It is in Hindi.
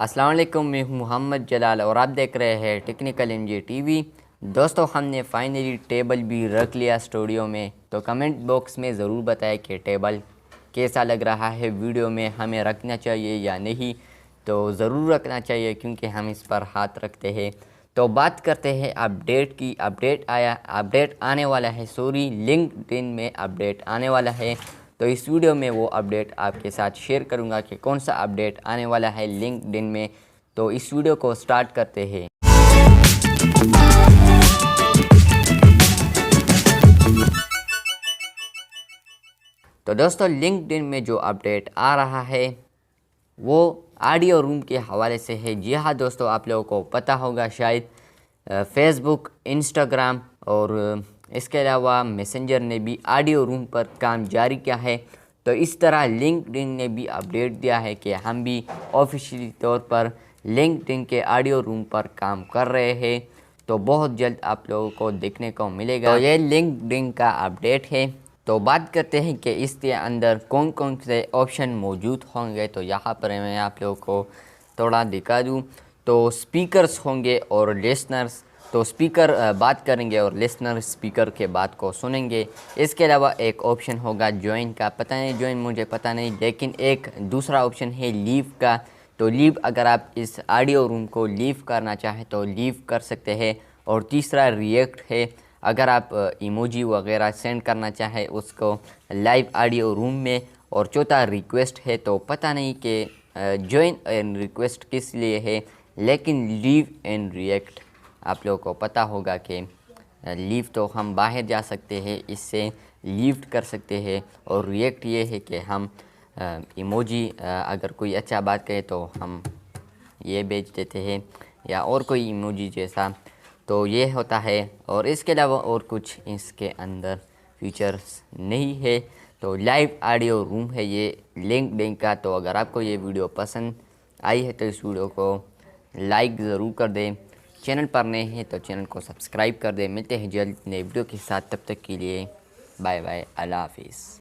अस्सलाम वालेकुम, मैं हूं मोहम्मद जलाल और आप देख रहे हैं टेक्निकल एमजे टीवी। दोस्तों, हमने फाइनली टेबल भी रख लिया स्टूडियो में। तो कमेंट बॉक्स में ज़रूर बताएं कि टेबल कैसा लग रहा है, वीडियो में हमें रखना चाहिए या नहीं। तो ज़रूर रखना चाहिए क्योंकि हम इस पर हाथ रखते हैं। तो बात करते हैं अपडेट की। अपडेट आने वाला है, लिंक्डइन में अपडेट आने वाला है। तो इस वीडियो में वो अपडेट आपके साथ शेयर करूंगा कि कौन सा अपडेट आने वाला है लिंक्डइन में। तो इस वीडियो को स्टार्ट करते हैं। तो दोस्तों, लिंक्डइन में जो अपडेट आ रहा है वो ऑडियो रूम के हवाले से है। जी हाँ दोस्तों, आप लोगों को पता होगा शायद फेसबुक, इंस्टाग्राम और इसके अलावा मैसेंजर ने भी ऑडियो रूम पर काम जारी किया है। तो इस तरह लिंक्डइन ने भी अपडेट दिया है कि हम भी ऑफिशियली तौर पर लिंक्डइन के ऑडियो रूम पर काम कर रहे हैं। तो बहुत जल्द आप लोगों को देखने को मिलेगा। तो ये लिंक्डइन का अपडेट है। तो बात करते हैं कि इसके अंदर कौन कौन से ऑप्शन मौजूद होंगे। तो यहाँ पर मैं आप लोगों को थोड़ा दिखा दूँ। तो स्पीकर्स होंगे और लिसनर्स। तो स्पीकर बात करेंगे और लिसनर स्पीकर के बात को सुनेंगे। इसके अलावा एक ऑप्शन होगा ज्वाइन का, पता नहीं ज्वाइन मुझे पता नहीं, लेकिन एक दूसरा ऑप्शन है लीव का। तो लीव, अगर आप इस ऑडियो रूम को लीव करना चाहें तो लीव कर सकते हैं। और तीसरा रिएक्ट है, अगर आप इमोजी वगैरह सेंड करना चाहें उसको लाइव ऑडियो रूम में। और चौथा रिक्वेस्ट है। तो पता नहीं कि ज्वाइन एंड रिक्वेस्ट किस लिए है, लेकिन लीव एंड रिएक्ट आप लोगों को पता होगा कि लीव तो हम बाहर जा सकते हैं, इससे लीव कर सकते हैं। और रिएक्ट ये है कि हम इमोजी अगर कोई अच्छा बात कहे तो हम ये भेज देते हैं, या और कोई इमोजी जैसा। तो ये होता है। और इसके अलावा और कुछ इसके अंदर फीचर्स नहीं है। तो लाइव ऑडियो रूम है ये लिंक्डइन का। तो अगर आपको ये वीडियो पसंद आई है तो इस वीडियो को लाइक ज़रूर कर दें। चैनल पर नए हैं तो चैनल को सब्सक्राइब कर दें। मिलते हैं जल्द नए वीडियो के साथ, तब तक के लिए बाय बाय, अल्लाह हाफिज़।